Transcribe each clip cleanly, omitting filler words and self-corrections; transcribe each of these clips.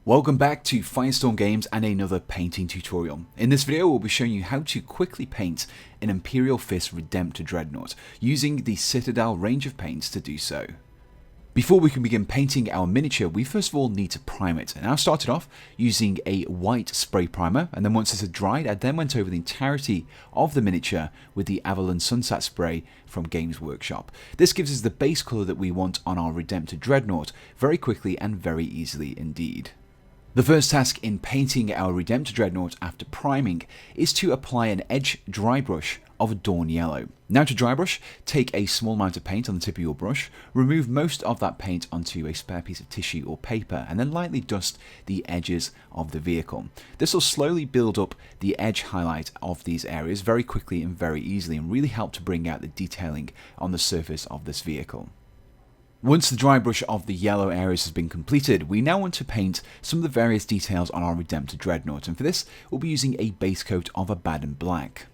Welcome back to Firestorm Games and another painting tutorial. In this video we'll be showing you how to quickly paint an Imperial Fists Redemptor Dreadnought using the Citadel range of paints to do so. Before we can begin painting our miniature, we first of all need to prime it, and I started off using a white spray primer, and then once this had dried I then went over the entirety of the miniature with the Averland Sunset spray from Games Workshop. This gives us the base colour that we want on our Redemptor Dreadnought very quickly and very easily indeed. The first task in painting our Redemptor Dreadnought after priming is to apply an edge dry brush of Dorn Yellow. Now to dry brush, take a small amount of paint on the tip of your brush, remove most of that paint onto a spare piece of tissue or paper, and then lightly dust the edges of the vehicle. This will slowly build up the edge highlight of these areas very quickly and very easily, and really help to bring out the detailing on the surface of this vehicle. Once the dry brush of the yellow areas has been completed, we now want to paint some of the various details on our Redemptor Dreadnought, and for this we'll be using a base coat of Abaddon Black.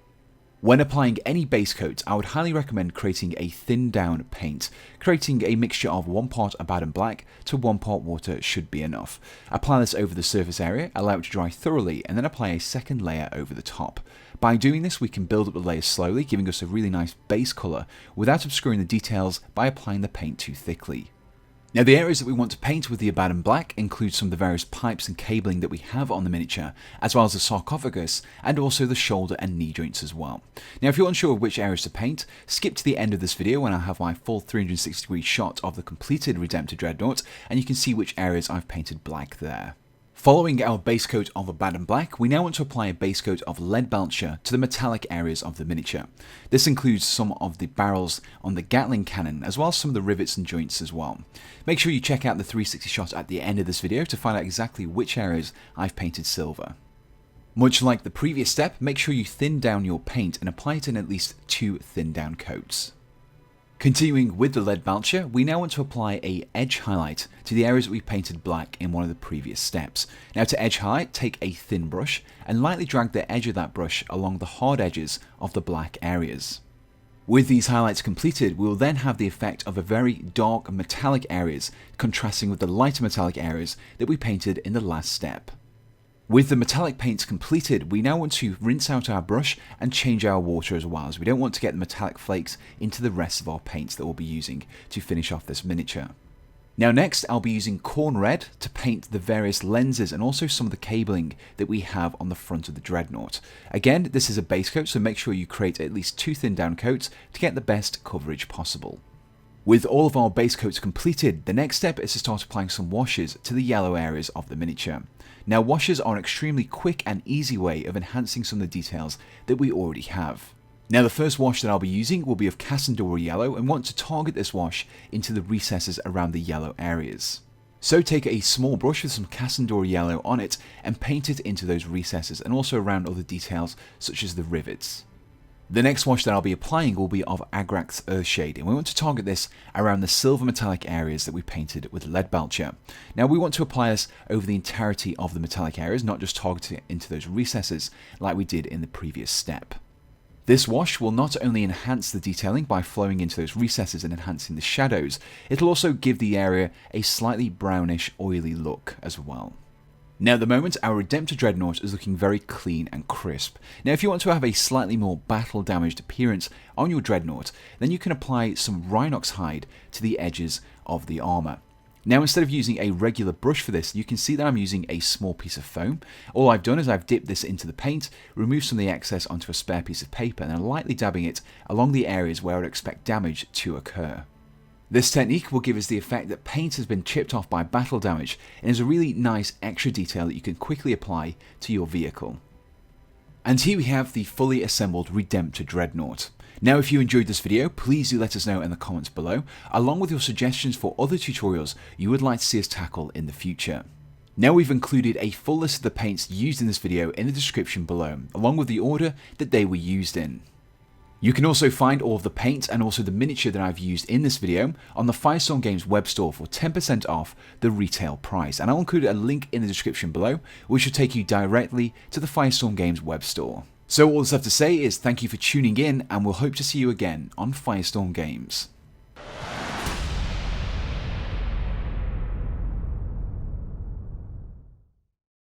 When applying any base coat, I would highly recommend creating a thin down paint. Creating a mixture of 1 part Abaddon Black to 1 part water should be enough. Apply this over the surface area, allow it to dry thoroughly, and then apply a second layer over the top. By doing this we can build up the layers slowly, giving us a really nice base colour without obscuring the details by applying the paint too thickly. Now the areas that we want to paint with the Abaddon Black include some of the various pipes and cabling that we have on the miniature, as well as the sarcophagus and also the shoulder and knee joints as well. Now if you're unsure of which areas to paint, skip to the end of this video when I have my full 360 degree shot of the completed Redemptor Dreadnought, and you can see which areas I've painted black there. Following our base coat of Abaddon Black, we now want to apply a base coat of Leadbelcher to the metallic areas of the miniature. This includes some of the barrels on the Gatling cannon, as well as some of the rivets and joints as well. Make sure you check out the 360 shot at the end of this video to find out exactly which areas I've painted silver. Much like the previous step, make sure you thin down your paint and apply it in at least 2 thin down coats. Continuing with the Leadbelcher, we now want to apply a edge highlight to the areas that we painted black in one of the previous steps. Now to edge highlight, take a thin brush and lightly drag the edge of that brush along the hard edges of the black areas. With these highlights completed, we will then have the effect of a very dark metallic areas contrasting with the lighter metallic areas that we painted in the last step. With the metallic paints completed, we now want to rinse out our brush and change our water as well, as we don't want to get the metallic flakes into the rest of our paints that we'll be using to finish off this miniature. Now next, I'll be using Khorne Red to paint the various lenses and also some of the cabling that we have on the front of the Dreadnought. Again, this is a base coat, so make sure you create at least 2 thin down coats to get the best coverage possible. With all of our base coats completed, the next step is to start applying some washes to the yellow areas of the miniature. Now washes are an extremely quick and easy way of enhancing some of the details that we already have. Now the first wash that I'll be using will be of Cassandora Yellow, and want to target this wash into the recesses around the yellow areas. So take a small brush with some Cassandora Yellow on it and paint it into those recesses and also around other details such as the rivets. The next wash that I'll be applying will be of Agrax Earthshade, and we want to target this around the silver metallic areas that we painted with Leadbelcher. Now we want to apply this over the entirety of the metallic areas, not just target it into those recesses like we did in the previous step. This wash will not only enhance the detailing by flowing into those recesses and enhancing the shadows, it'll also give the area a slightly brownish oily look as well. Now at the moment, our Redemptor Dreadnought is looking very clean and crisp. Now if you want to have a slightly more battle damaged appearance on your Dreadnought, then you can apply some Rhinox Hide to the edges of the armour. Now instead of using a regular brush for this, you can see that I'm using a small piece of foam. All I've done is I've dipped this into the paint, removed some of the excess onto a spare piece of paper, and then lightly dabbing it along the areas where I'd expect damage to occur. This technique will give us the effect that paint has been chipped off by battle damage and is a really nice extra detail that you can quickly apply to your vehicle. And here we have the fully assembled Redemptor Dreadnought. Now if you enjoyed this video, please do let us know in the comments below, along with your suggestions for other tutorials you would like to see us tackle in the future. Now we've included a full list of the paints used in this video in the description below, along with the order that they were used in. You can also find all of the paint and also the miniature that I've used in this video on the Firestorm Games web store for 10% off the retail price, and I'll include a link in the description below which will take you directly to the Firestorm Games web store. So all that's left to say is thank you for tuning in, and we'll hope to see you again on Firestorm Games.